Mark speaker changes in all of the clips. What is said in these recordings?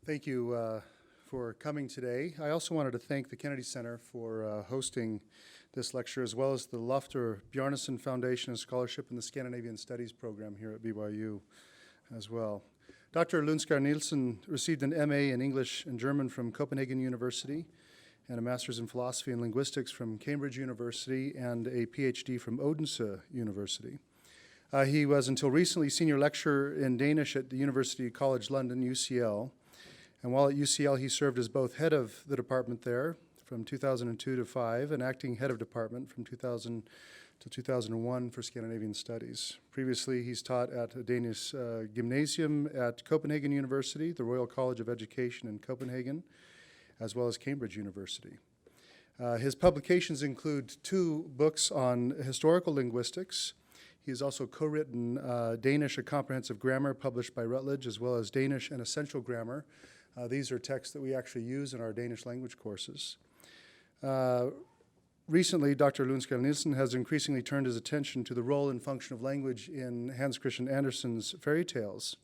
Speaker 1: Thank you for coming today. I also wanted to thank the Kennedy Center for hosting this lecture, as well as the Loftur Bjarnason Foundation and Scholarship in the Scandinavian Studies program here at BYU as well. Dr. Lundskær-Nielsen received an MA in English and German from Copenhagen University and a Master's in Philosophy and Linguistics from Cambridge University and a PhD from Odense University. He was until recently senior lecturer in Danish at the University College London, UCL. And while at UCL, he served as both head of the department there from 2002 to 5 and acting head of department from 2000 to 2001 for Scandinavian Studies. Previously, he's taught at a Danish gymnasium at Copenhagen University, the Royal College of Education in Copenhagen, as well as Cambridge University. His publications include 2 books on historical linguistics. He has also co-written Danish, A Comprehensive Grammar, published by Routledge, as well as Danish, An Essential Grammar. These are texts that we actually use in our Danish language courses. Recently, Dr. Lundskær-Nielsen has increasingly turned his attention to the role and function of language in Hans Christian Andersen's fairy tales.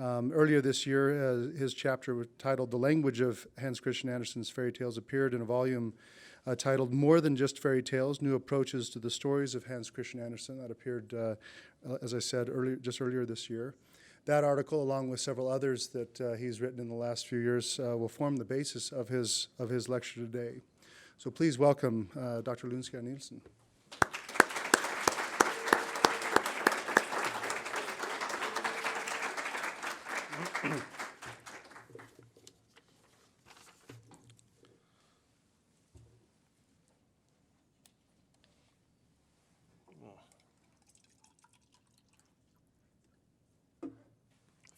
Speaker 1: Earlier this year, his chapter titled The Language of Hans Christian Andersen's Fairy Tales appeared in a volume titled More Than Just Fairy Tales, New Approaches to the Stories of Hans Christian Andersen. That appeared, as I said, earlier this year. That article, along with several others that he's written in the last few years, will form the basis of his lecture today. So please welcome Dr. Lundskær-Nielsen.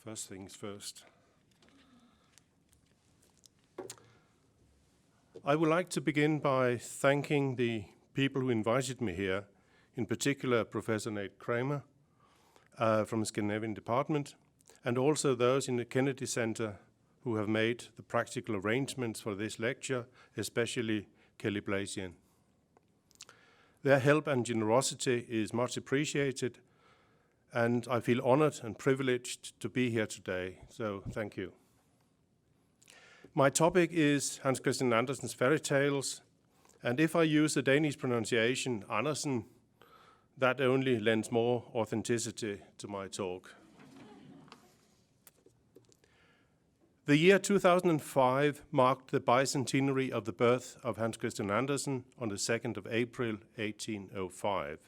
Speaker 2: First things first. I would like to begin by thanking the people who invited me here, in particular Professor Nate Kramer from the Scandinavian Department, and also those in the Kennedy Center who have made the practical arrangements for this lecture, especially Kelly Blasian. Their help and generosity is much appreciated, and I feel honored and privileged to be here today, so thank you. My topic is Hans Christian Andersen's fairy tales, and if I use the Danish pronunciation Andersen, that only lends more authenticity to my talk. The year 2005 marked the bicentenary of the birth of Hans Christian Andersen on the 2nd of April 1805.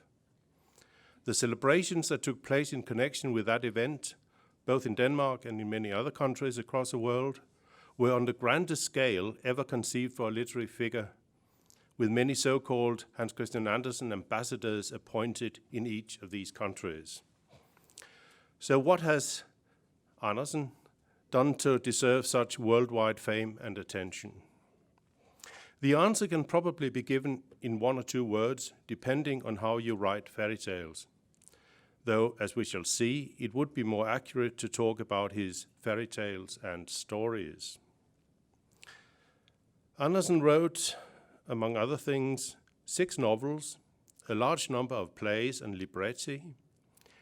Speaker 2: The celebrations that took place in connection with that event, both in Denmark and in many other countries across the world, were on the grandest scale ever conceived for a literary figure, with many so-called Hans Christian Andersen ambassadors appointed in each of these countries. So what has Andersen done to deserve such worldwide fame and attention? The answer can probably be given in 1 or 2 words, depending on how you write fairy tales. Though, as we shall see, it would be more accurate to talk about his fairy tales and stories. Andersen wrote, among other things, 6 novels, a large number of plays and libretti,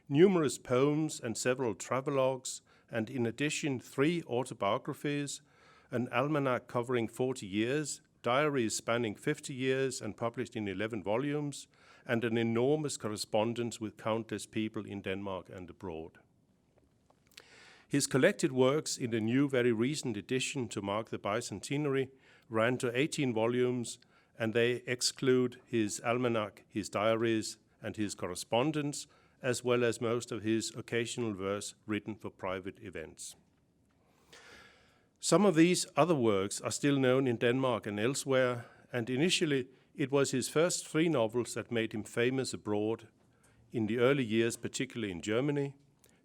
Speaker 2: numerous poems and several travelogues, and in addition 3 autobiographies, an almanac covering 40 years, diaries spanning 50 years and published in 11 volumes, and an enormous correspondence with countless people in Denmark and abroad. His collected works in a new, very recent edition to mark the bicentenary ran to 18 volumes, and they exclude his almanac, his diaries, and his correspondence, as well as most of his occasional verse written for private events. Some of these other works are still known in Denmark and elsewhere, and initially it was his first 3 novels that made him famous abroad, in the early years particularly in Germany,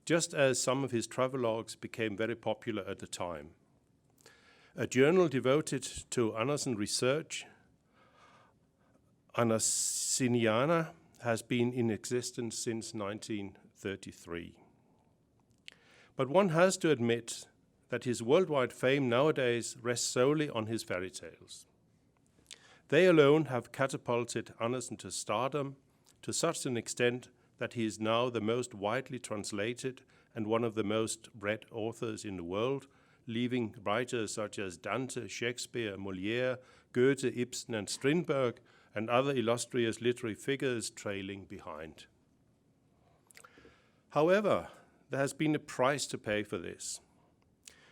Speaker 2: just as some of his travelogues became very popular at the time. A journal devoted to Andersen research, Anderseniana, has been in existence since 1933. But one has to admit that his worldwide fame nowadays rests solely on his fairy tales. They alone have catapulted Andersen to stardom to such an extent that he is now the most widely translated and one of the most read authors in the world, leaving writers such as Dante, Shakespeare, Molière, Goethe, Ibsen, and Strindberg, and other illustrious literary figures trailing behind. However, there has been a price to pay for this.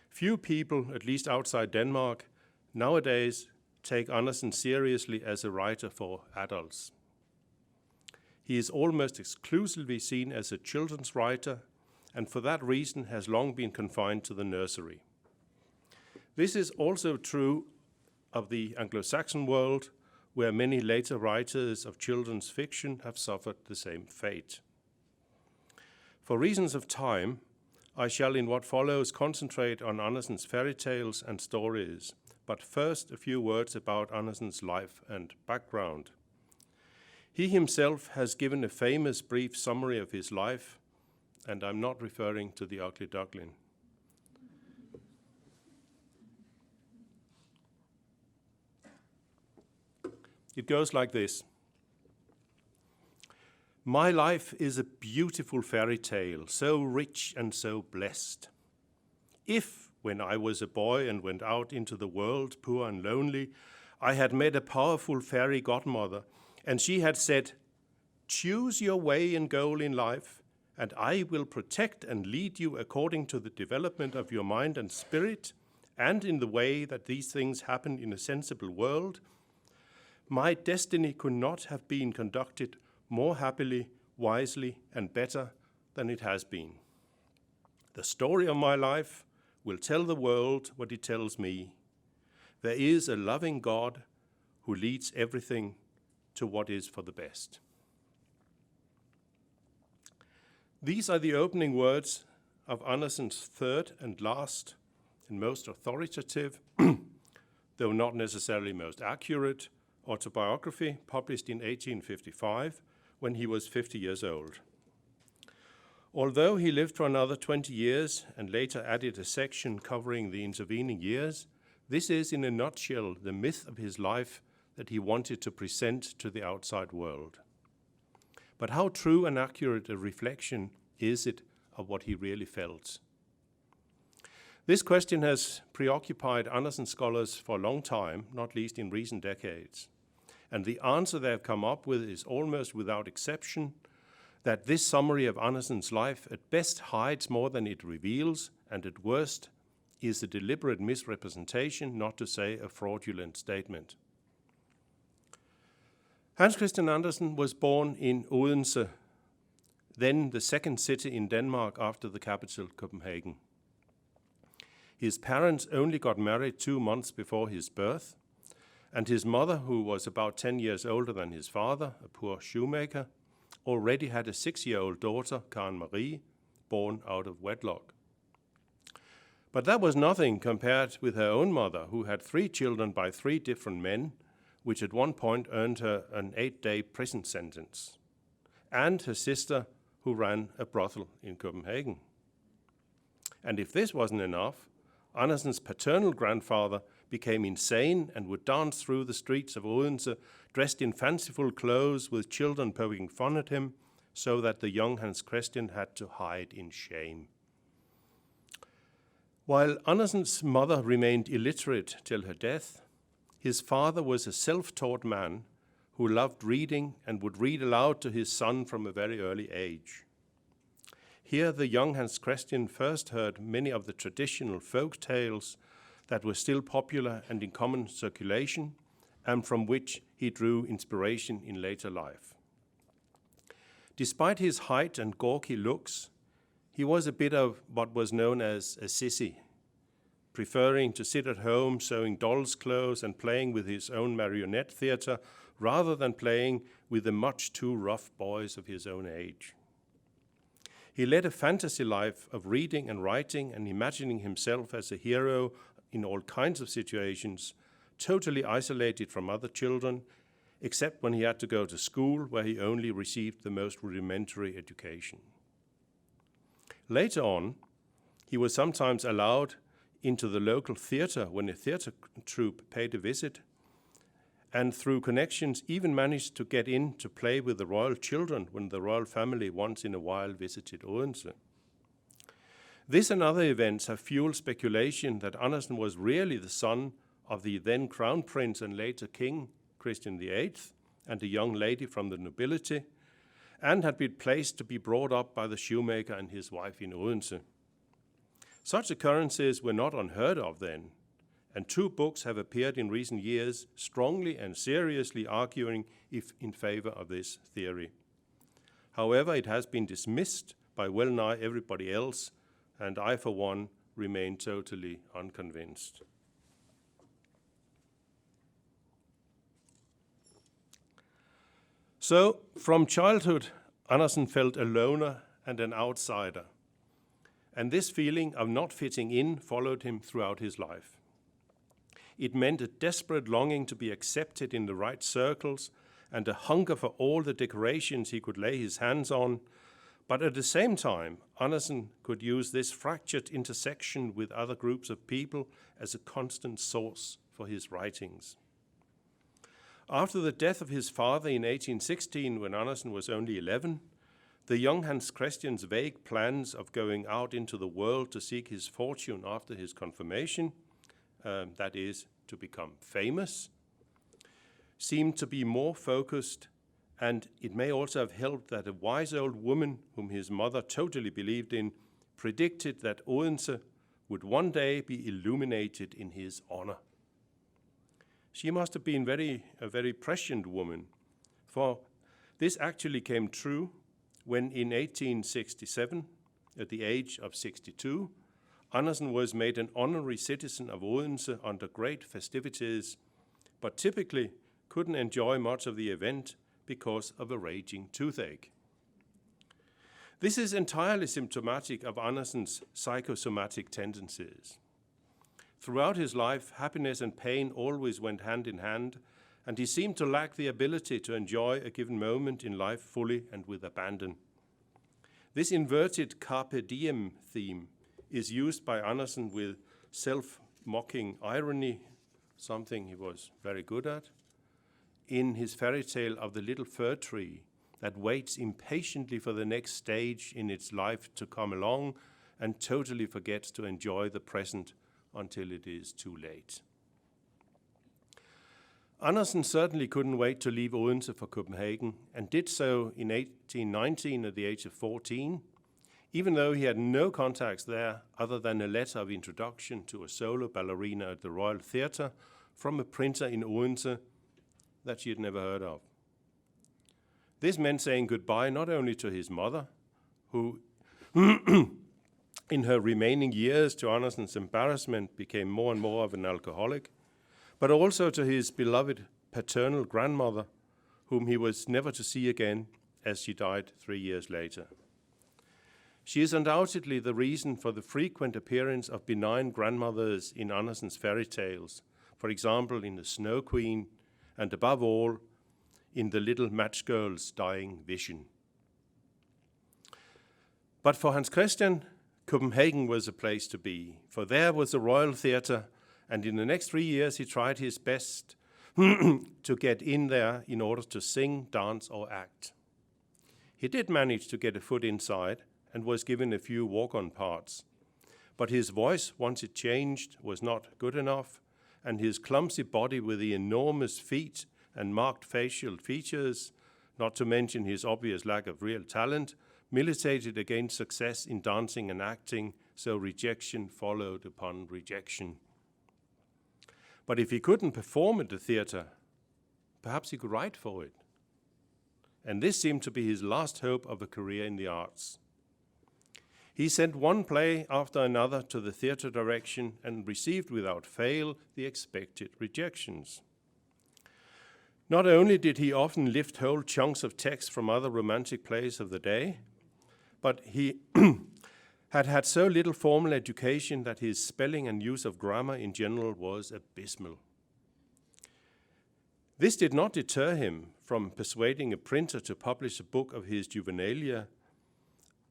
Speaker 2: Few people, at least outside Denmark, nowadays take Andersen seriously as a writer for adults. He is almost exclusively seen as a children's writer, and for that reason has long been confined to the nursery. This is also true of the Anglo-Saxon world, where many later writers of children's fiction have suffered the same fate. For reasons of time, I shall in what follows concentrate on Andersen's fairy tales and stories, but first a few words about Andersen's life and background. He himself has given a famous brief summary of his life, and I'm not referring to the ugly duckling. It goes like this. My life is a beautiful fairy tale, so rich and so blessed. If, when I was a boy and went out into the world, poor and lonely, I had met a powerful fairy godmother, and she had said, "Choose your way and goal in life, and I will protect and lead you according to the development of your mind and spirit, and in the way that these things happen in a sensible world, my destiny could not have been conducted more happily, wisely, and better than it has been. The story of my life will tell the world what it tells me. There is a loving God who leads everything to what is for the best." These are the opening words of Andersen's third and last and most authoritative, though not necessarily most accurate, autobiography published in 1855 when he was 50 years old. Although he lived for another 20 years and later added a section covering the intervening years, this is in a nutshell the myth of his life that he wanted to present to the outside world. But how true and accurate a reflection is it of what he really felt? This question has preoccupied Andersen scholars for a long time, not least in recent decades. And the answer they have come up with is almost without exception that this summary of Andersen's life at best hides more than it reveals, and at worst is a deliberate misrepresentation, not to say a fraudulent statement. Hans Christian Andersen was born in Odense, then the second city in Denmark after the capital, Copenhagen. His parents only got married 2 months before his birth, and his mother, who was about 10 years older than his father, a poor shoemaker, already had a 6-year-old daughter, Karen Marie, born out of wedlock. But that was nothing compared with her own mother, who had 3 children by 3 different men, which at one point earned her an 8-day prison sentence, and her sister, who ran a brothel in Copenhagen. And if this wasn't enough, Andersen's paternal grandfather became insane and would dance through the streets of Odense dressed in fanciful clothes with children poking fun at him, so that the young Hans Christian had to hide in shame. While Andersen's mother remained illiterate till her death, his father was a self-taught man who loved reading and would read aloud to his son from a very early age. Here the young Hans Christian first heard many of the traditional folk tales that were still popular and in common circulation, and from which he drew inspiration in later life. Despite his height and gawky looks, he was a bit of what was known as a sissy, preferring to sit at home sewing doll's clothes and playing with his own marionette theater rather than playing with the much too rough boys of his own age. He led a fantasy life of reading and writing and imagining himself as a hero in all kinds of situations, totally isolated from other children, except when he had to go to school, where he only received the most rudimentary education. Later on, he was sometimes allowed into the local theatre when a theatre troupe paid a visit, and through connections even managed to get in to play with the royal children when the royal family once in a while visited Odense. This and other events have fueled speculation that Andersen was really the son of the then crown prince and later king, Christian VIII, and a young lady from the nobility, and had been placed to be brought up by the shoemaker and his wife in Odense. Such occurrences were not unheard of then, and 2 books have appeared in recent years strongly and seriously arguing in favor of this theory. However, it has been dismissed by well nigh everybody else, and I, for one, remain totally unconvinced. So, from childhood, Andersen felt a loner and an outsider, and this feeling of not fitting in followed him throughout his life. It meant a desperate longing to be accepted in the right circles and a hunger for all the decorations he could lay his hands on, but at the same time, Andersen could use this fractured intersection with other groups of people as a constant source for his writings. After the death of his father in 1816, when Andersen was only 11, the young Hans Christian's vague plans of going out into the world to seek his fortune after his confirmation, that is, to become famous, seemed to be more focused, and it may also have helped that a wise old woman, whom his mother totally believed in, predicted that Odense would one day be illuminated in his honor. She must have been a very prescient woman, for this actually came true when in 1867, at the age of 62, Andersen was made an honorary citizen of Odense under great festivities, but typically couldn't enjoy much of the event because of a raging toothache. This is entirely symptomatic of Andersen's psychosomatic tendencies. Throughout his life, happiness and pain always went hand in hand, and he seemed to lack the ability to enjoy a given moment in life fully and with abandon. This inverted carpe diem theme is used by Andersen with self-mocking irony, something he was very good at, in his fairy tale of the little fir tree that waits impatiently for the next stage in its life to come along and totally forgets to enjoy the present until it is too late. Andersen certainly couldn't wait to leave Odense for Copenhagen, and did so in 1819 at the age of 14, even though he had no contacts there other than a letter of introduction to a solo ballerina at the Royal Theatre from a printer in Odense that she had never heard of. This meant saying goodbye not only to his mother, who in her remaining years, to Andersen's embarrassment, became more and more of an alcoholic, but also to his beloved paternal grandmother, whom he was never to see again, as she died 3 years later. She is undoubtedly the reason for the frequent appearance of benign grandmothers in Andersen's fairy tales, for example in The Snow Queen, and above all, in the little match girl's dying vision. But for Hans Christian, Copenhagen was a place to be, for there was the Royal Theatre, and in the next 3 years he tried his best to get in there in order to sing, dance, or act. He did manage to get a foot inside and was given a few walk-on parts, but his voice, once it changed, was not good enough, and his clumsy body with the enormous feet and marked facial features, not to mention his obvious lack of real talent, militated against success in dancing and acting, so rejection followed upon rejection. But if he couldn't perform at the theatre, perhaps he could write for it. And this seemed to be his last hope of a career in the arts. He sent one play after another to the theatre direction and received without fail the expected rejections. Not only did he often lift whole chunks of text from other romantic plays of the day, but he had so little formal education that his spelling and use of grammar in general was abysmal. This did not deter him from persuading a printer to publish a book of his juvenilia,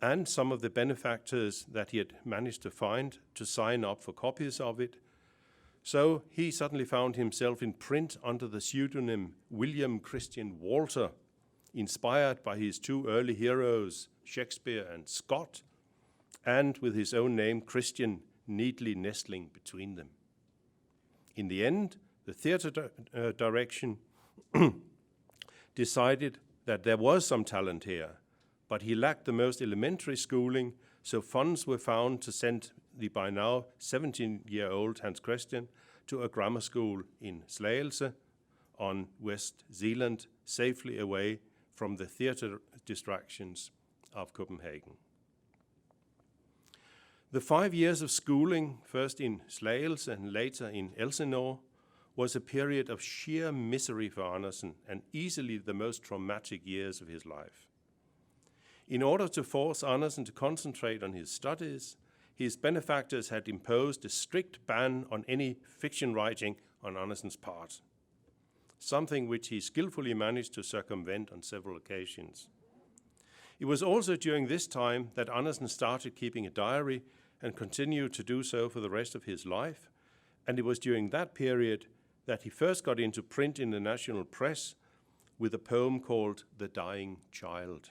Speaker 2: and some of the benefactors that he had managed to find to sign up for copies of it. So he suddenly found himself in print under the pseudonym William Christian Walter, inspired by his 2 early heroes, Shakespeare and Scott, and with his own name, Christian, neatly nestling between them. In the end, the theatre direction decided that there was some talent here, but he lacked the most elementary schooling, so funds were found to send the by now 17-year-old Hans Christian to a grammar school in Slagelse on West Zealand, safely away from the theatre distractions of Copenhagen. The 5 years of schooling, first in Slagelse and later in Elsinore, was a period of sheer misery for Andersen and easily the most traumatic years of his life. In order to force Andersen to concentrate on his studies, his benefactors had imposed a strict ban on any fiction writing on Andersen's part, something which he skillfully managed to circumvent on several occasions. It was also during this time that Andersen started keeping a diary and continued to do so for the rest of his life, and it was during that period that he first got into print in the national press with a poem called The Dying Child,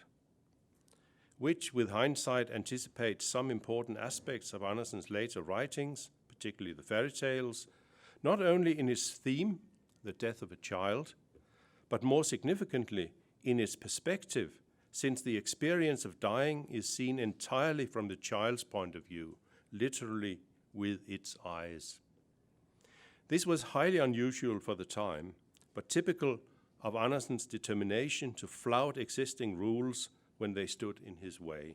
Speaker 2: which with hindsight anticipates some important aspects of Andersen's later writings, particularly the fairy tales, not only in its theme, the death of a child, but more significantly in its perspective, since the experience of dying is seen entirely from the child's point of view, literally with its eyes. This was highly unusual for the time, but typical of Andersen's determination to flout existing rules when they stood in his way.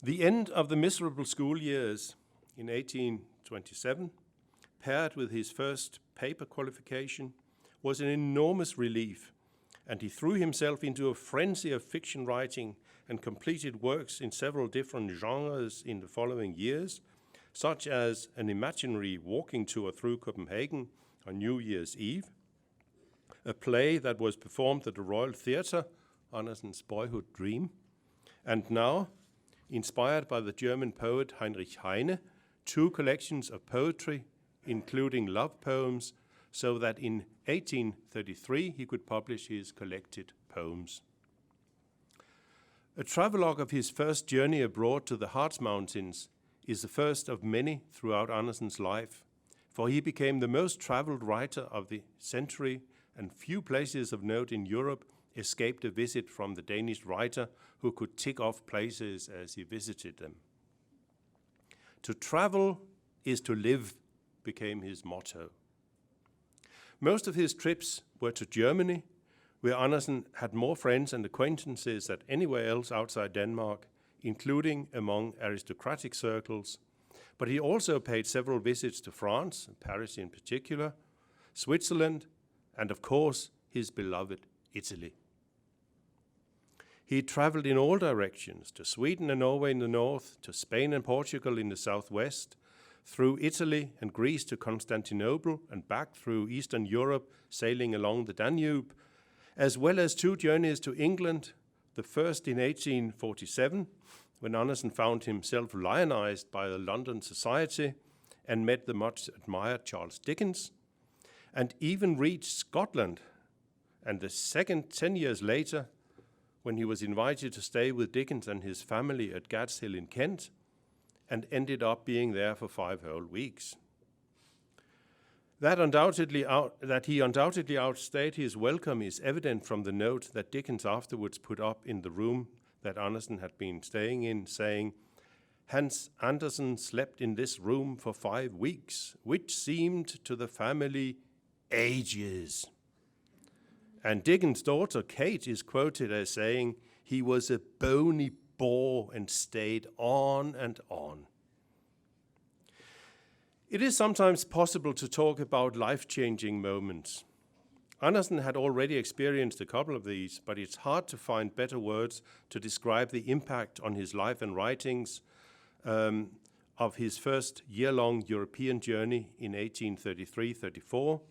Speaker 2: The end of the miserable school years in 1827, paired with his first paper qualification, was an enormous relief, and he threw himself into a frenzy of fiction writing and completed works in several different genres in the following years, such as an imaginary walking tour through Copenhagen on New Year's Eve, a play that was performed at the Royal Theatre, Andersen's boyhood dream, and now, inspired by the German poet Heinrich Heine, 2 collections of poetry, including love poems, so that in 1833 he could publish his collected poems. A travelogue of his first journey abroad to the Harz Mountains is the first of many throughout Andersen's life, for he became the most traveled writer of the century, and few places of note in Europe escaped a visit from the Danish writer who could tick off places as he visited them. To travel is to live became his motto. Most of his trips were to Germany, where Andersen had more friends and acquaintances than anywhere else outside Denmark, including among aristocratic circles, but he also paid several visits to France, Paris in particular, Switzerland, and of course his beloved Italy. He traveled in all directions, to Sweden and Norway in the north, to Spain and Portugal in the southwest, through Italy and Greece to Constantinople, and back through Eastern Europe, sailing along the Danube, as well as 2 journeys to England, the first in 1847, when Andersen found himself lionized by the London Society and met the much admired Charles Dickens, and even reached Scotland, and the second 10 years later, when he was invited to stay with Dickens and his family at Gads Hill in Kent, and ended up being there for 5 whole weeks. That he undoubtedly outstayed his welcome is evident from the note that Dickens afterwards put up in the room that Andersen had been staying in, saying, "Hans Andersen slept in this room for 5 weeks, which seemed to the family ages." And Dickens' daughter, Kate, is quoted as saying, "He was a bony bore and stayed on and on." It is sometimes possible to talk about life-changing moments. Andersen had already experienced a couple of these, but it's hard to find better words to describe the impact on his life and writings of his first year-long European journey in 1833-34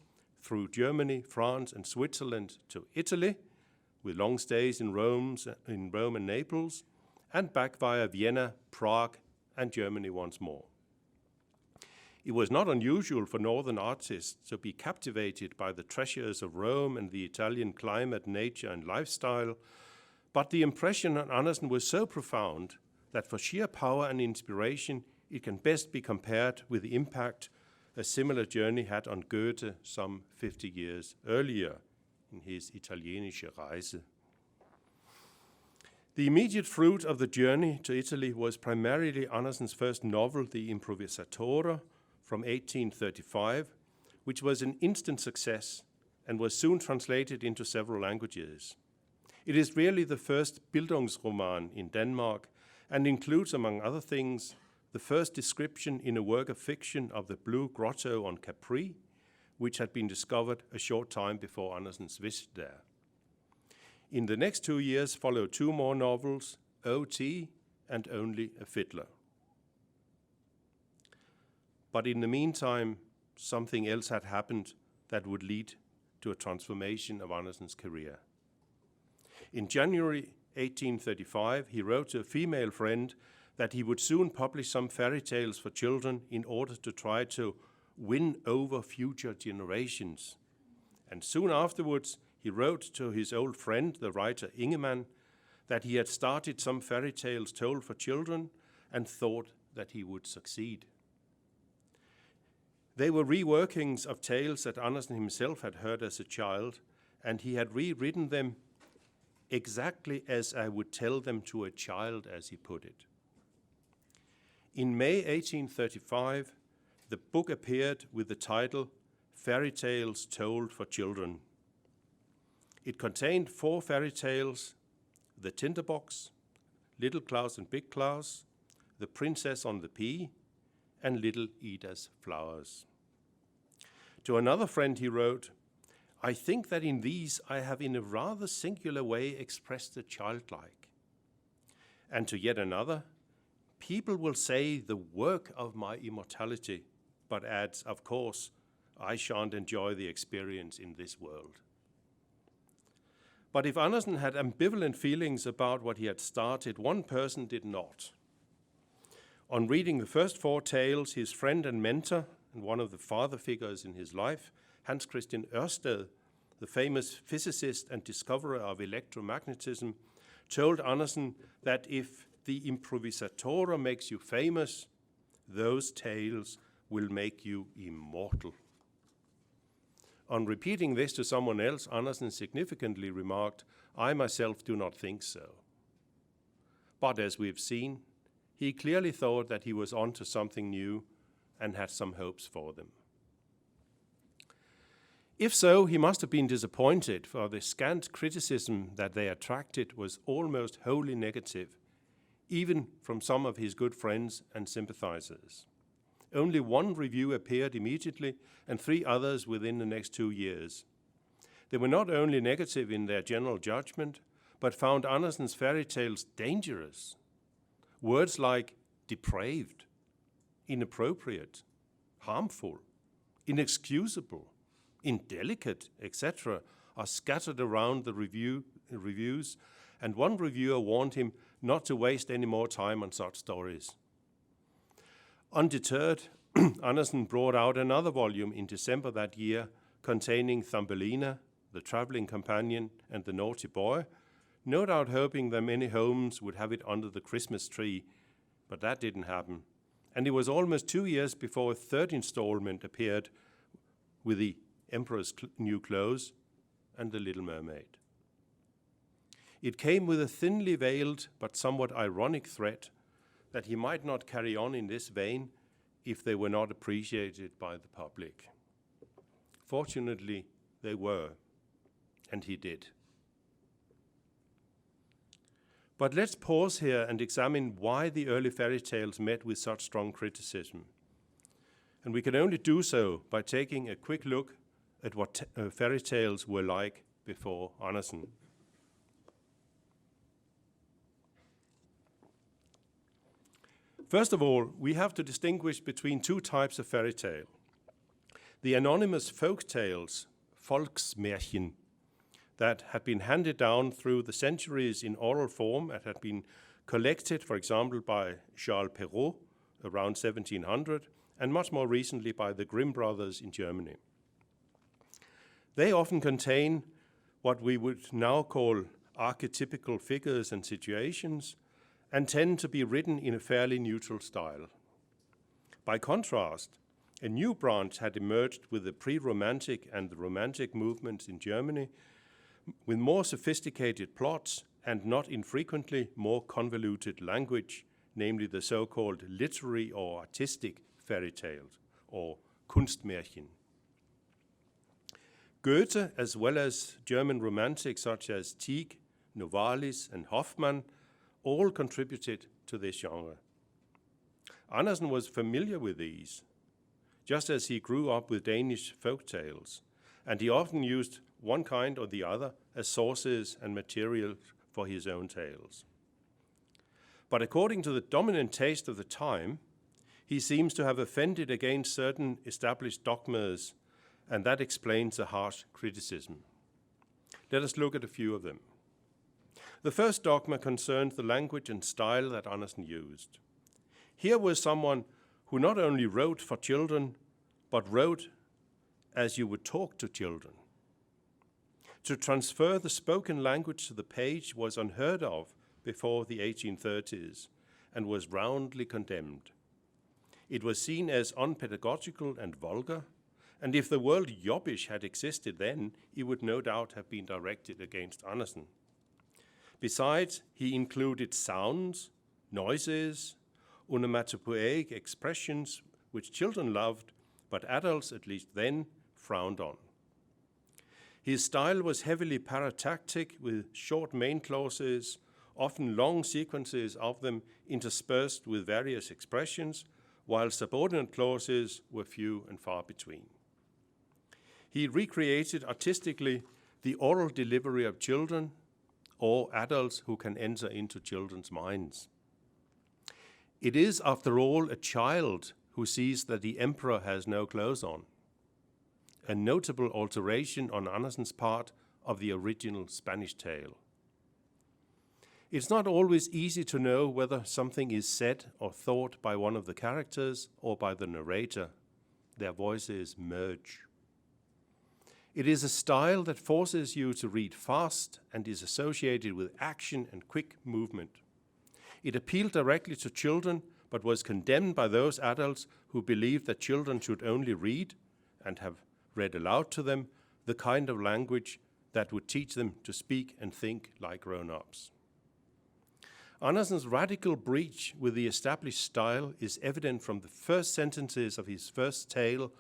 Speaker 2: through Germany, France, and Switzerland to Italy, with long stays in Rome and Naples, and back via Vienna, Prague, and Germany once more. It was not unusual for northern artists to be captivated by the treasures of Rome and the Italian climate, nature, and lifestyle, but the impression on Andersen was so profound that for sheer power and inspiration, it can best be compared with the impact a similar journey had on Goethe some 50 years earlier in his Italienische Reise. The immediate fruit of the journey to Italy was primarily Andersen's first novel, The Improvisatore, from 1835, which was an instant success and was soon translated into several languages. It is really the first Bildungsroman in Denmark and includes, among other things, the first description in a work of fiction of the Blue Grotto on Capri, which had been discovered a short time before Andersen's visit there. In the next 2 years followed 2 more novels, O.T. and Only a Fiddler. But in the meantime, something else had happened that would lead to a transformation of Andersen's career. In January 1835, he wrote to a female friend that he would soon publish some fairy tales for children in order to try to win over future generations. And soon afterwards, he wrote to his old friend, the writer Ingemann, that he had started some fairy tales told for children and thought that he would succeed. They were reworkings of tales that Andersen himself had heard as a child, and he had rewritten them exactly as I would tell them to a child, as he put it. In May 1835, the book appeared with the title Fairy Tales Told for Children. It contained 4 fairy tales: The Tinderbox, Little Klaus and Big Klaus, The Princess on the Pea, and Little Ida's Flowers. To another friend he wrote, I think that in these I have in a rather singular way expressed the childlike. And to yet another, people will say the work of my immortality, but adds, of course, I shan't enjoy the experience in this world. But if Andersen had ambivalent feelings about what he had started, one person did not. On reading the first 4 tales, his friend and mentor, and one of the father figures in his life, Hans Christian Ørsted, the famous physicist and discoverer of electromagnetism, told Andersen that if the Improvisatore makes you famous, those tales will make you immortal. On repeating this to someone else, Andersen significantly remarked, I myself do not think so. But as we've seen, he clearly thought that he was on to something new and had some hopes for them. If so, he must have been disappointed, for the scant criticism that they attracted was almost wholly negative, even from some of his good friends and sympathizers. Only 1 review appeared immediately and 3 others within the next 2 years. They were not only negative in their general judgment, but found Andersen's fairy tales dangerous. Words like depraved, inappropriate, harmful, inexcusable, indelicate, etc. are scattered around the reviews, and one reviewer warned him not to waste any more time on such stories. Undeterred, Andersen brought out another volume in December that year containing Thumbelina, the traveling companion, and the naughty boy, no doubt hoping that many homes would have it under the Christmas tree, but that didn't happen. And it was almost 2 years before a 3rd installment appeared with The Emperor's New Clothes and The Little Mermaid. It came with a thinly veiled but somewhat ironic threat that he might not carry on in this vein if they were not appreciated by the public. Fortunately, they were, and he did. But let's pause here and examine why the early fairy tales met with such strong criticism. And we can only do so by taking a quick look at what fairy tales were like before Andersen. First of all, we have to distinguish between 2 types of fairy tale. The anonymous folk tales, Volksmärchen, that had been handed down through the centuries in oral form and had been collected, for example, by Charles Perrault around 1700 and much more recently by the Grimm brothers in Germany. They often contain what we would now call archetypical figures and situations, and tend to be written in a fairly neutral style. By contrast, a new branch had emerged with the pre-Romantic and the Romantic movements in Germany, with more sophisticated plots and not infrequently more convoluted language, namely the so-called literary or artistic fairy tales, or Kunstmärchen. Goethe, as well as German romantics such as Tieck, Novalis, and Hoffmann, all contributed to this genre. Andersen was familiar with these, just as he grew up with Danish folk tales, and he often used one kind or the other as sources and material for his own tales. But according to the dominant taste of the time, he seems to have offended against certain established dogmas, and that explains the harsh criticism. Let us look at a few of them. The first dogma concerned the language and style that Andersen used. Here was someone who not only wrote for children, but wrote as you would talk to children. To transfer the spoken language to the page was unheard of before the 1830s and was roundly condemned. It was seen as unpedagogical and vulgar, and if the word yobbish had existed then, it would no doubt have been directed against Andersen. Besides, he included sounds, noises, onomatopoeic expressions which children loved, but adults, at least then, frowned on. His style was heavily paratactic with short main clauses, often long sequences of them interspersed with various expressions, while subordinate clauses were few and far between. He recreated artistically the oral delivery of children or adults who can enter into children's minds. It is, after all, a child who sees that the emperor has no clothes on, a notable alteration on Andersen's part of the original Spanish tale. It's not always easy to know whether something is said or thought by one of the characters or by the narrator. Their voices merge. It is a style that forces you to read fast and is associated with action and quick movement. It appealed directly to children, but was condemned by those adults who believed that children should only read, and have read aloud to them, the kind of language that would teach them to speak and think like grown-ups. Andersen's radical breach with the established style is evident from the first sentences of his first tale,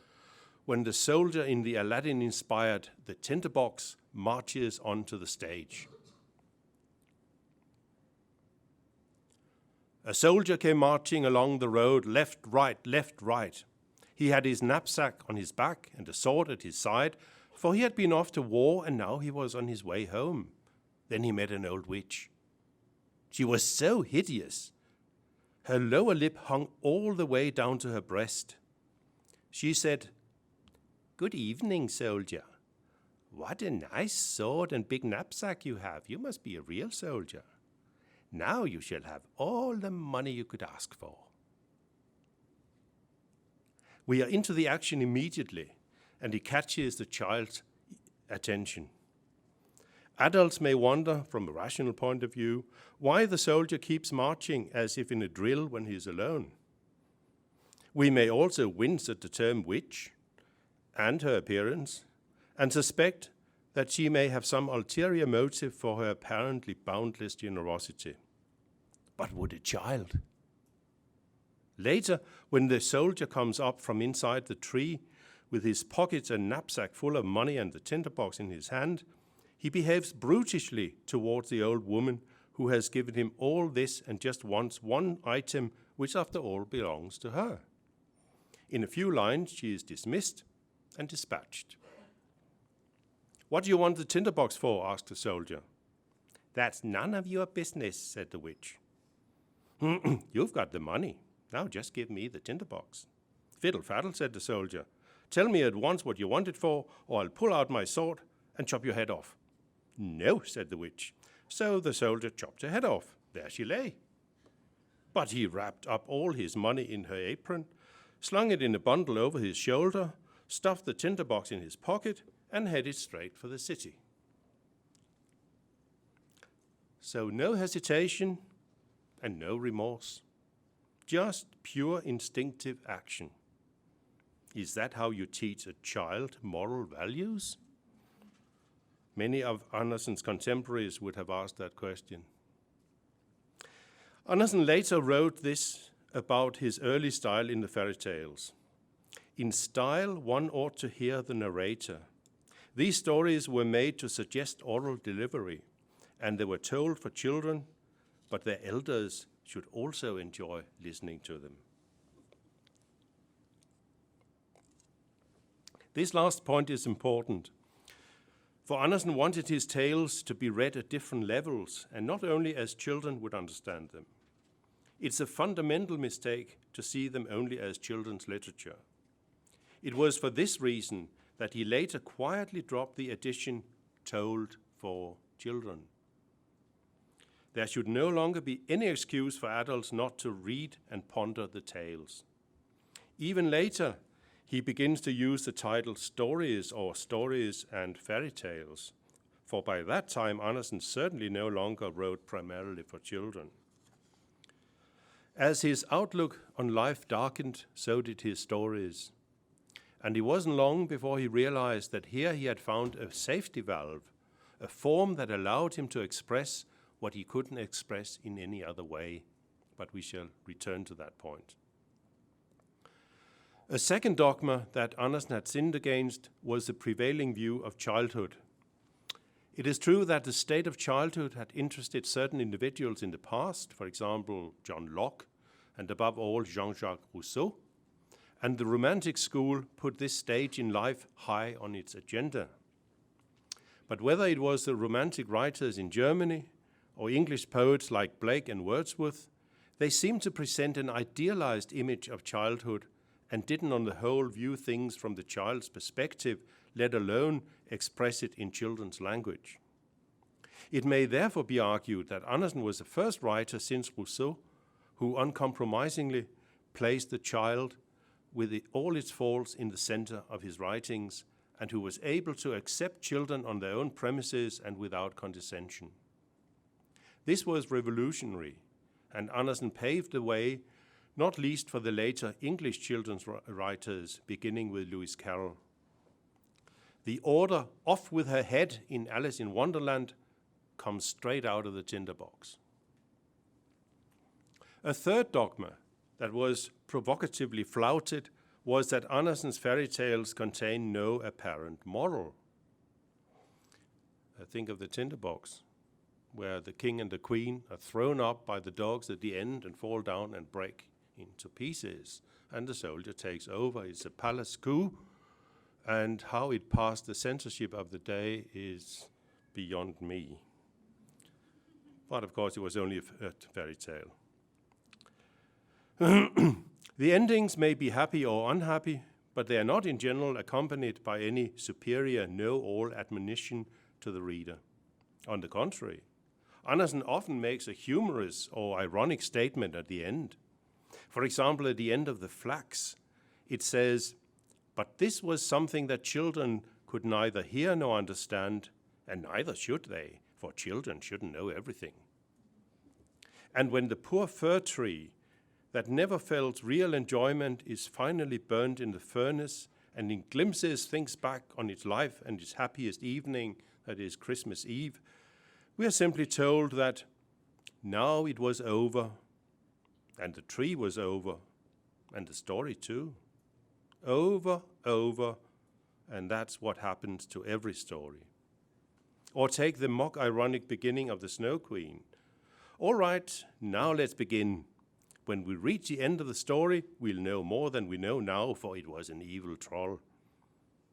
Speaker 2: when the soldier in the Aladdin-inspired The Tinderbox marches onto the stage. A soldier came marching along the road, left, right, left, right. He had his knapsack on his back and a sword at his side, for he had been off to war and now he was on his way home. Then he met an old witch. She was so hideous. Her lower lip hung all the way down to her breast. She said, "Good evening, soldier. What a nice sword and big knapsack you have. You must be a real soldier. Now you shall have all the money you could ask for." We are into the action immediately, and it catches the child's attention. Adults may wonder, from a rational point of view, why the soldier keeps marching as if in a drill when he is alone. We may also wince at the term witch and her appearance, and suspect that she may have some ulterior motive for her apparently boundless generosity. But would a child? Later, when the soldier comes up from inside the tree with his pockets and knapsack full of money and the tinderbox in his hand, he behaves brutishly towards the old woman who has given him all this and just wants one item which after all belongs to her. In a few lines she is dismissed and dispatched. "What do you want the tinderbox for?" asked the soldier. "That's none of your business," said the witch. "You've got the money. Now just give me the tinderbox." "Fiddle faddle," said the soldier. "Tell me at once what you want it for, or I'll pull out my sword and chop your head off." "No," said the witch. So the soldier chopped her head off. There she lay. But he wrapped up all his money in her apron, slung it in a bundle over his shoulder, stuffed the tinderbox in his pocket, and headed straight for the city. So no hesitation and no remorse, just pure instinctive action. Is that how you teach a child moral values? Many of Andersen's contemporaries would have asked that question. Andersen later wrote this about his early style in the fairy tales. In style, one ought to hear the narrator. These stories were made to suggest oral delivery, and they were told for children, but their elders should also enjoy listening to them. This last point is important, for Andersen wanted his tales to be read at different levels, and not only as children would understand them. It's a fundamental mistake to see them only as children's literature. It was for this reason that he later quietly dropped the addition "told for children." There should no longer be any excuse for adults not to read and ponder the tales. Even later, he begins to use the title stories or stories and fairy tales, for by that time Andersen certainly no longer wrote primarily for children. As his outlook on life darkened, so did his stories. And it wasn't long before he realized that here he had found a safety valve, a form that allowed him to express what he couldn't express in any other way. But we shall return to that point. A second dogma that Andersen had sinned against was the prevailing view of childhood. It is true that the state of childhood had interested certain individuals in the past, for example, John Locke, and above all, Jean-Jacques Rousseau, and the Romantic school put this stage in life high on its agenda. But whether it was the Romantic writers in Germany or English poets like Blake and Wordsworth, they seemed to present an idealized image of childhood and didn't on the whole view things from the child's perspective, let alone express it in children's language. It may therefore be argued that Andersen was the first writer since Rousseau who uncompromisingly placed the child with all its faults in the center of his writings, and who was able to accept children on their own premises and without condescension. This was revolutionary, and Andersen paved the way, not least for the later English children's writers, beginning with Lewis Carroll. The order "off with her head" in Alice in Wonderland comes straight out of the tinderbox. A third dogma that was provocatively flouted was that Andersen's fairy tales contain no apparent moral. Think of the tinderbox, where the king and the queen are thrown up by the dogs at the end and fall down and break into pieces, and the soldier takes over. It's a palace coup, and how it passed the censorship of the day is beyond me. But of course, it was only a fairy tale. The endings may be happy or unhappy, but they are not in general accompanied by any superior know-all admonition to the reader. On the contrary, Andersen often makes a humorous or ironic statement at the end. For example, at the end of The Flax, it says, "But this was something that children could neither hear nor understand, and neither should they, for children shouldn't know everything." And when the poor fir tree that never felt real enjoyment is finally burned in the furnace, and in glimpses thinks back on its life and its happiest evening, that is Christmas Eve, we are simply told that now it was over, and the tree was over, and the story too. Over, and that's what happens to every story. Or take the mock-ironic beginning of The Snow Queen. All right, now let's begin. When we reach the end of the story, we'll know more than we know now, for it was an evil troll.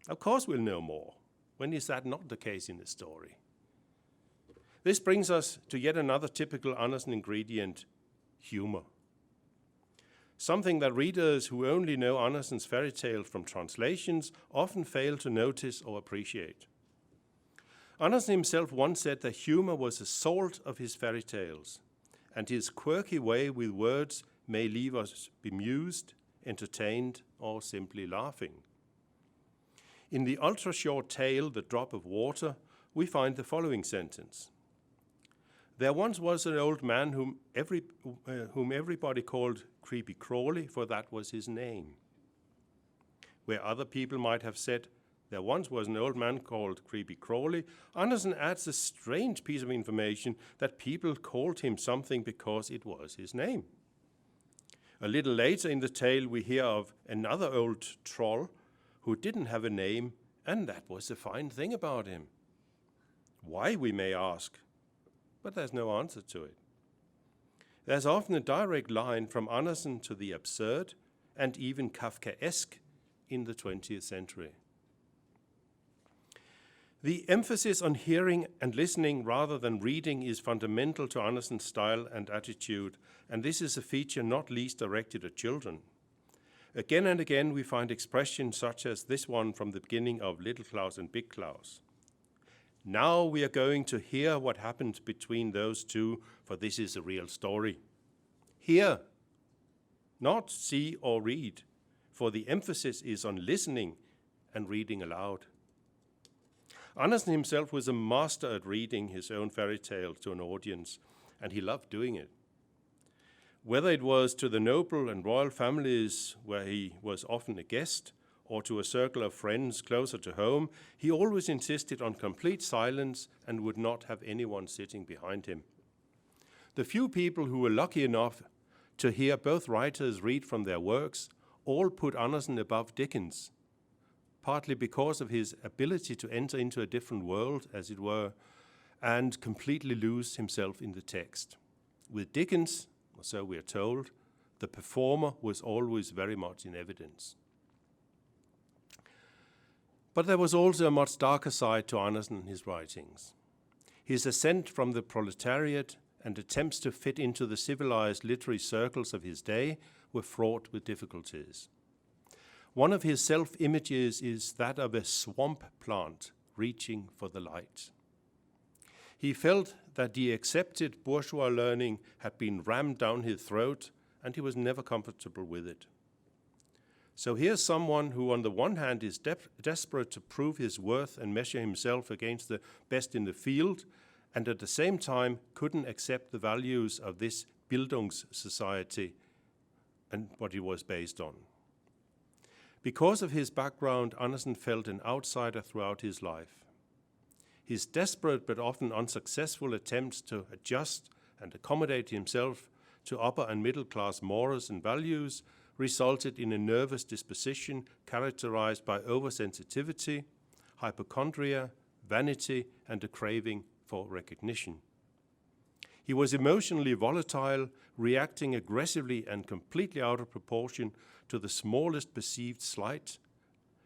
Speaker 2: Of course we'll know more. When is that not the case in the story? This brings us to yet another typical Andersen ingredient, humor. Something that readers who only know Andersen's fairy tales from translations often fail to notice or appreciate. Andersen himself once said that humor was the salt of his fairy tales, and his quirky way with words may leave us bemused, entertained, or simply laughing. In the ultra-short tale, The Drop of Water, we find the following sentence. There once was an old man whom everybody called Creepy Crawly, for that was his name. Where other people might have said, there once was an old man called Creepy Crawly, Andersen adds a strange piece of information that people called him something because it was his name. A little later in the tale, we hear of another old troll who didn't have a name, and that was the fine thing about him. Why, we may ask, but there's no answer to it. There's often a direct line from Andersen to the absurd and even Kafkaesque in the 20th century. The emphasis on hearing and listening rather than reading is fundamental to Andersen's style and attitude, and this is a feature not least directed at children. Again and again we find expressions such as this one from the beginning of Little Klaus and Big Klaus. Now we are going to hear what happened between those two, for this is a real story. Hear, not see or read, for the emphasis is on listening and reading aloud. Andersen himself was a master at reading his own fairy tale to an audience, and he loved doing it. Whether it was to the noble and royal families where he was often a guest, or to a circle of friends closer to home, he always insisted on complete silence and would not have anyone sitting behind him. The few people who were lucky enough to hear both writers read from their works all put Andersen above Dickens, partly because of his ability to enter into a different world, as it were, and completely lose himself in the text. With Dickens, or so we are told, the performer was always very much in evidence. But there was also a much darker side to Andersen in his writings. His ascent from the proletariat and attempts to fit into the civilized literary circles of his day were fraught with difficulties. One of his self-images is that of a swamp plant reaching for the light. He felt that the accepted bourgeois learning had been rammed down his throat, and he was never comfortable with it. So here's someone who on the one hand is desperate to prove his worth and measure himself against the best in the field, and at the same time couldn't accept the values of this Bildungssociety and what it was based on. Because of his background, Andersen felt an outsider throughout his life. His desperate but often unsuccessful attempts to adjust and accommodate himself to upper and middle class morals and values resulted in a nervous disposition characterized by oversensitivity, hypochondria, vanity, and a craving for recognition. He was emotionally volatile, reacting aggressively and completely out of proportion to the smallest perceived slight,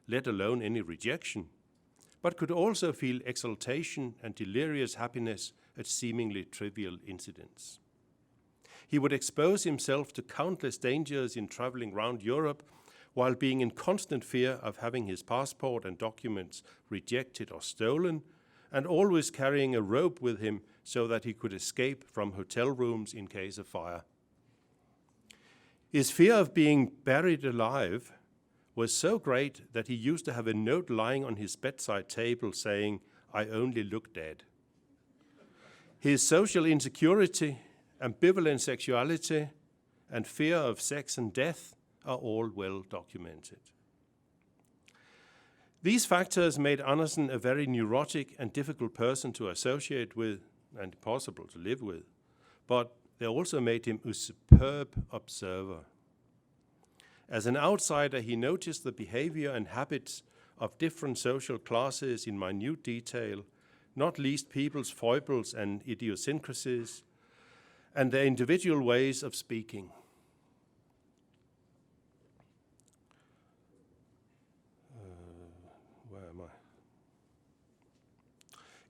Speaker 2: let alone any rejection, but could also feel exultation and delirious happiness at seemingly trivial incidents. He would expose himself to countless dangers in traveling around Europe while being in constant fear of having his passport and documents rejected or stolen, and always carrying a rope with him so that he could escape from hotel rooms in case of fire. His fear of being buried alive was so great that he used to have a note lying on his bedside table saying, "I only look dead." His social insecurity, ambivalent sexuality, and fear of sex and death are all well documented. These factors made Andersen a very neurotic and difficult person to associate with and impossible to live with, but they also made him a superb observer. As an outsider, he noticed the behavior and habits of different social classes in minute detail, not least people's foibles and idiosyncrasies, and their individual ways of speaking.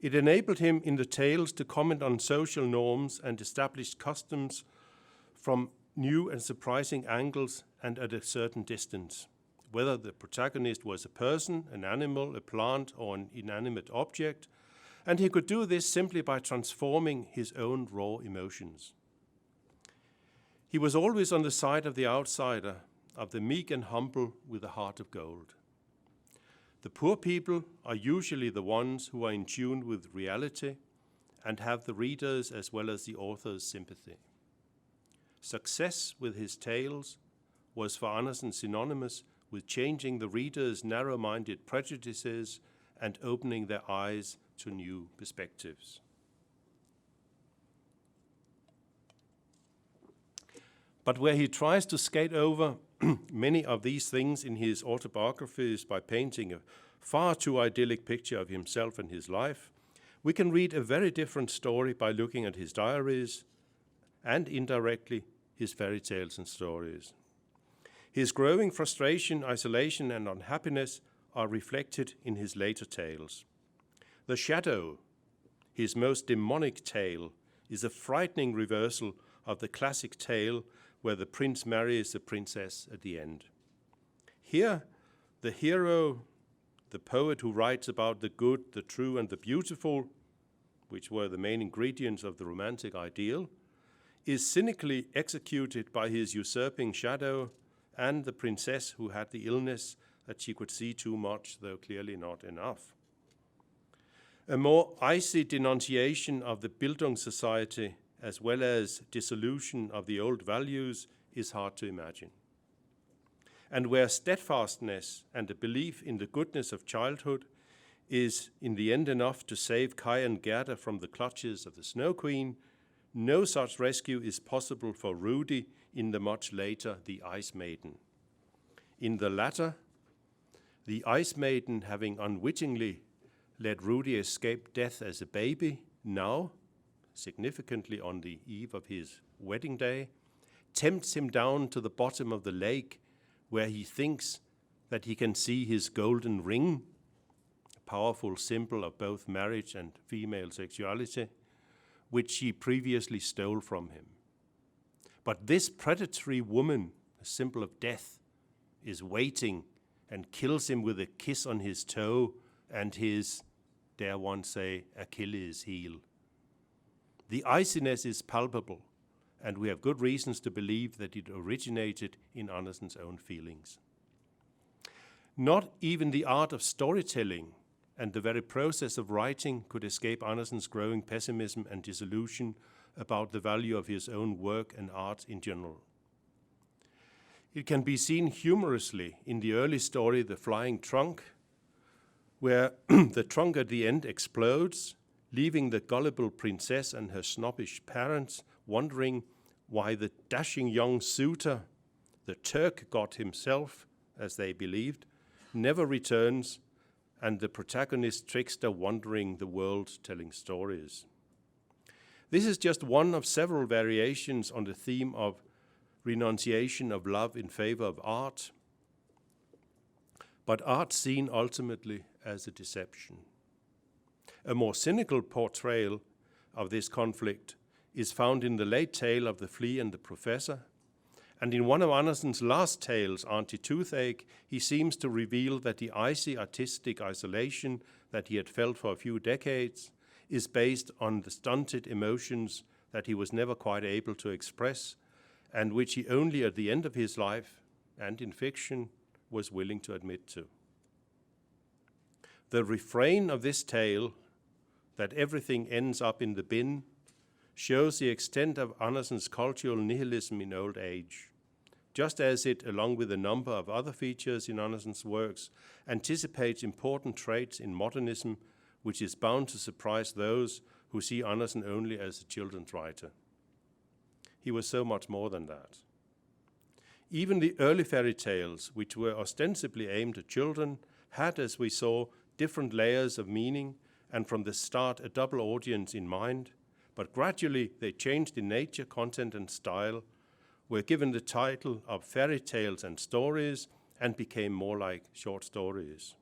Speaker 2: It enabled him in the tales to comment on social norms and established customs from new and surprising angles and at a certain distance, whether the protagonist was a person, an animal, a plant, or an inanimate object, and he could do this simply by transforming his own raw emotions. He was always on the side of the outsider, of the meek and humble with a heart of gold. The poor people are usually the ones who are in tune with reality and have the reader's as well as the author's sympathy. Success with his tales was for Andersen synonymous with changing the reader's narrow-minded prejudices and opening their eyes to new perspectives. But where he tries to skate over many of these things in his autobiographies by painting a far too idyllic picture of himself and his life, we can read a very different story by looking at his diaries and indirectly his fairy tales and stories. His growing frustration, isolation, and unhappiness are reflected in his later tales. The Shadow, his most demonic tale, is a frightening reversal of the classic tale where the prince marries the princess at the end. Here, the hero, the poet who writes about the good, the true, and the beautiful, which were the main ingredients of the romantic ideal, is cynically executed by his usurping shadow and the princess who had the illness that she could see too much, though clearly not enough. A more icy denunciation of the Bildungssociety as well as dissolution of the old values is hard to imagine. And where steadfastness and a belief in the goodness of childhood is in the end enough to save Kai and Gerda from the clutches of the Snow Queen, no such rescue is possible for Rudy in the much later The Ice Maiden. In the latter, the Ice Maiden, having unwittingly let Rudy escape death as a baby, now, significantly on the eve of his wedding day, tempts him down to the bottom of the lake where he thinks that he can see his golden ring, a powerful symbol of both marriage and female sexuality, which she previously stole from him. But this predatory woman, a symbol of death, is waiting and kills him with a kiss on his toe and his, dare one say, Achilles heel. The iciness is palpable, and we have good reasons to believe that it originated in Andersen's own feelings. Not even the art of storytelling and the very process of writing could escape Andersen's growing pessimism and disillusion about the value of his own work and art in general. It can be seen humorously in the early story, The Flying Trunk, where the trunk at the end explodes, leaving the gullible princess and her snobbish parents wondering why the dashing young suitor, the Turk god himself, as they believed, never returns, and the protagonist trickster wandering the world telling stories. This is just one of several variations on the theme of renunciation of love in favor of art, but art seen ultimately as a deception. A more cynical portrayal of this conflict is found in the late tale of The Flea and the Professor, and in one of Andersen's last tales, Auntie Toothache, he seems to reveal that the icy artistic isolation that he had felt for a few decades is based on the stunted emotions that he was never quite able to express, and which he only at the end of his life, and in fiction, was willing to admit to. The refrain of this tale, that everything ends up in the bin, shows the extent of Andersen's cultural nihilism in old age, just as it, along with a number of other features in Andersen's works, anticipates important traits in modernism, which is bound to surprise those who see Andersen only as a children's writer. He was so much more than that. Even the early fairy tales, which were ostensibly aimed at children, had, as we saw, different layers of meaning, and from the start a double audience in mind, but gradually they changed in nature, content, and style, were given the title of fairy tales and stories, and became more like short stories.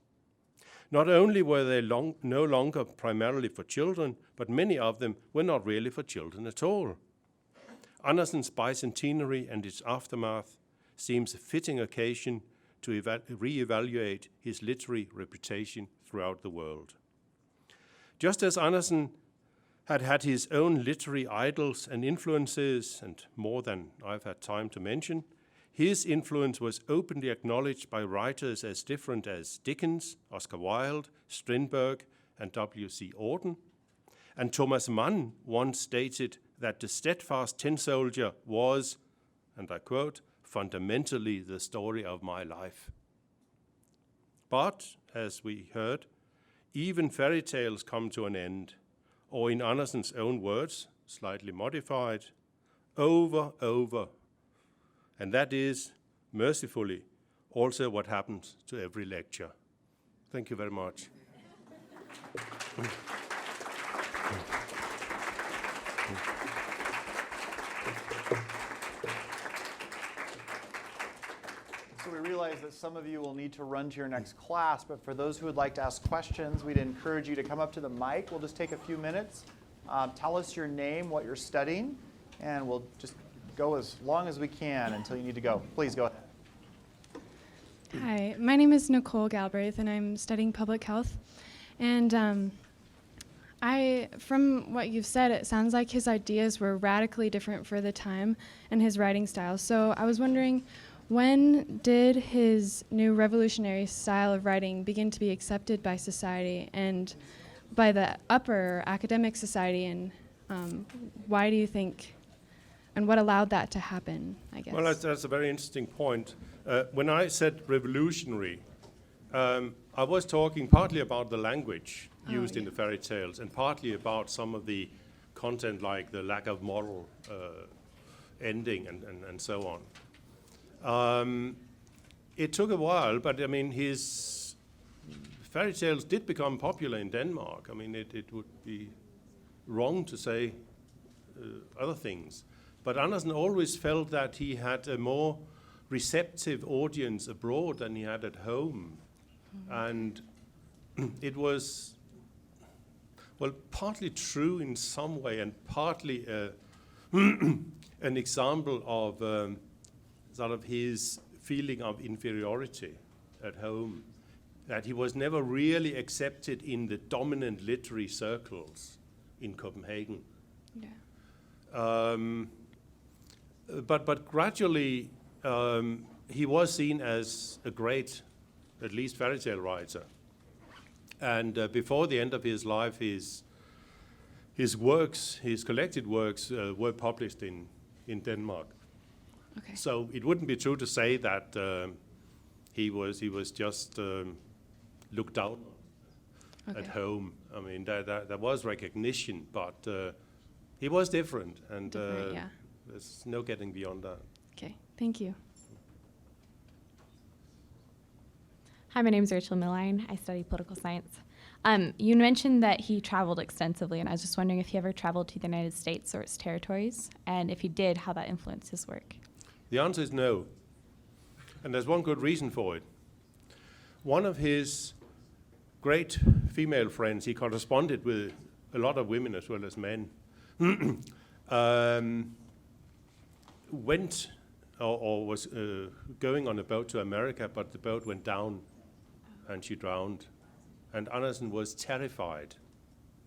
Speaker 2: Not only were they no longer primarily for children, but many of them were not really for children at all. Andersen's bicentenary and its aftermath seems a fitting occasion to re-evaluate his literary reputation throughout the world. Just as Andersen had had his own literary idols and influences, and more than I've had time to mention, His influence was openly acknowledged by writers as different as Dickens, Oscar Wilde, Strindberg, and W.C. Auden. And Thomas Mann once stated that the steadfast tin soldier was, and I quote, fundamentally the story of my life. But, as we heard, even fairy tales come to an end, or in Andersen's own words, slightly modified, over. And that is, mercifully, also what happens to every lecture. Thank you very much.
Speaker 3: So we realize that some of you will need to run to your next class, but for those who would like to ask questions, we'd encourage you to come up to the mic. We'll just take a few minutes. Tell us your name, what you're studying, and we'll just go as long as we can until you need to go. Please go ahead.
Speaker 4: Hi, my name is Nicole Galbraith, and I'm studying public health. And from what you've said, it sounds like his ideas were radically different for the time and his writing style. So I was wondering, when did his new revolutionary style of writing begin to be accepted by society and by the upper academic society, and why do you think, and what allowed that to happen, I guess?
Speaker 2: Well, that's a very interesting point. When I said revolutionary, I was talking partly about the language used in the fairy tales and partly about some of the content, like the lack of moral ending and so on. It took a while, but I mean, his fairy tales did become popular in Denmark. I mean, it would be wrong to say other things. But Andersen always felt that he had a more receptive audience abroad than he had at home. And it was, well, partly true in some way and partly an example of sort of his feeling of inferiority at home, that he was never really accepted in the dominant literary circles in Copenhagen.
Speaker 4: Yeah.
Speaker 2: But gradually, he was seen as a great, at least fairy tale writer. And before the end of his life, his works, his collected works, were published in Denmark.
Speaker 4: Okay.
Speaker 2: So it wouldn't be true to say that he was just looked down at home. I mean, there was recognition, but he was different, and
Speaker 4: Different, yeah.
Speaker 2: there's no getting beyond that.
Speaker 4: Okay, thank you.
Speaker 5: Hi, my name is Rachel Milline. I study political science. You mentioned that he traveled extensively, and I was just wondering if he ever traveled to the United States or its territories, and if he did, how that influenced his work.
Speaker 2: The answer is no. And there's one good reason for it. One of his great female friends, he corresponded with a lot of women as well as men, went or was going on a boat to America, but the boat went down and she drowned. And Andersen was terrified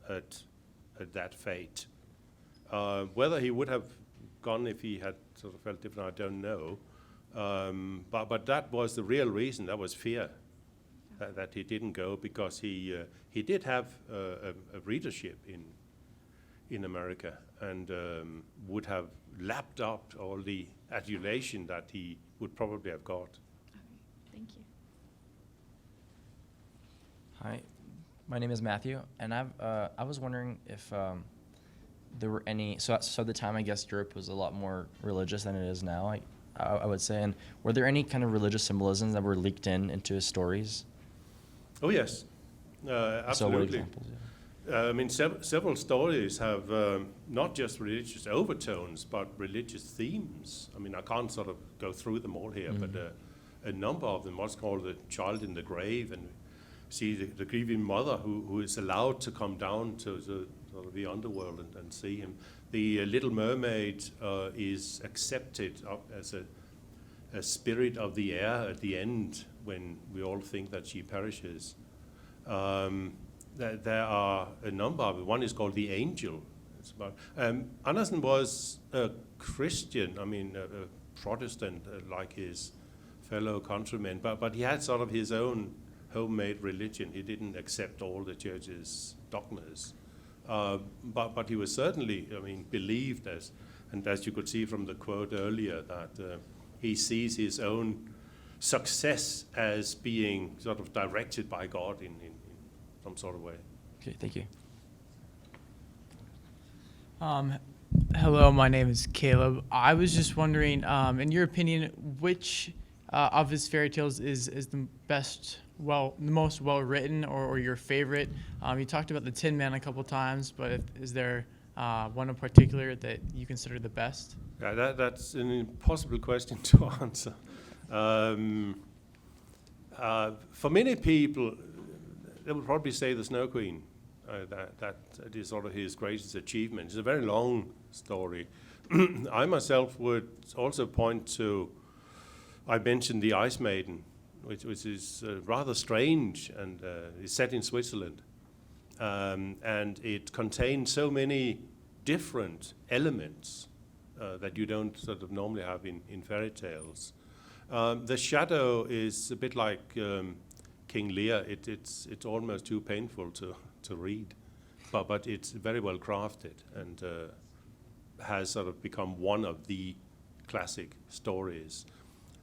Speaker 2: at that fate. Whether he would have gone if he had sort of felt different, I don't know. But that was the real reason. That was fear that he didn't go, because he did have a readership in America, and would have lapped up all the adulation that he would probably have got.
Speaker 5: Okay, thank you.
Speaker 6: Hi, my name is Matthew, and I was wondering if there were any, so at the time I guess Europe was a lot more religious than it is now, I would say, and were there any kind of religious symbolisms that were leaked into his stories?
Speaker 2: Oh yes, absolutely.
Speaker 6: So what examples? Yeah.
Speaker 2: I mean, several stories have not just religious overtones, but religious themes. I mean, I can't sort of go through them all here, but a number of them, what's called the child in the grave, and see the grieving mother who is allowed to come down to sort of the underworld and see him. The Little Mermaid is accepted up as a spirit of the air at the end, when we all think that she perishes. There are a number of it. One is called The Angel. It's about, Andersen was a Christian, I mean, Protestant like his fellow countrymen, but he had sort of his own homemade religion. He didn't accept all the church's dogmas. But he was certainly, I mean, believed and as you could see from the quote earlier, that he sees his own success as being sort of directed by God in some sort of way.
Speaker 6: Okay, thank you.
Speaker 7: Hello, my name is Caleb. I was just wondering, in your opinion, which of his fairy tales is the most well written, or your favorite? You talked about the Tin Man a couple times, but is there one in particular that you consider the best?
Speaker 2: Yeah, that's an impossible question to answer. For many people, they would probably say the Snow Queen. That is sort of his greatest achievement. It's a very long story. I myself would also point to, I mentioned the Ice Maiden, which is rather strange and is set in Switzerland. And it contains so many different elements that you don't sort of normally have in fairy tales. The shadow is a bit like King Lear. It's almost too painful to read, but it's very well crafted and has sort of become one of the classic stories.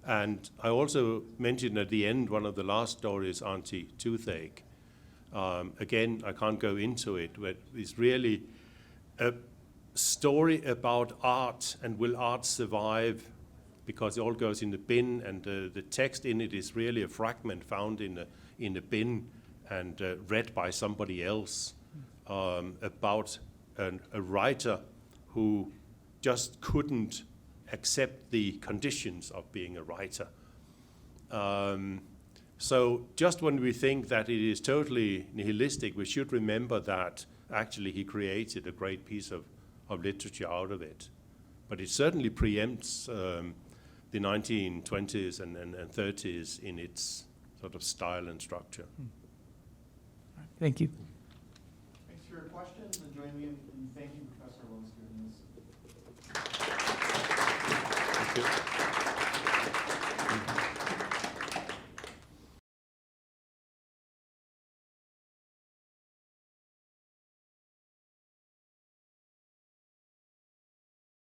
Speaker 2: And I also mentioned at the end, one of the last stories, Auntie Toothache. Again, I can't go into it, but it's really a story about art and will art survive, because it all goes in the bin, and the text in it is really a fragment found in a bin and read by somebody else about a writer who just couldn't accept the conditions of being a writer. So just when we think that it is totally nihilistic, we should remember that actually he created a great piece of literature out of it. But it certainly preempts the 1920s and 30s in its sort of style and structure.
Speaker 7: Thank you.
Speaker 3: Thanks for your questions, and join me in thanking Professor Lundskær-Nielsen.
Speaker 2: Thank you.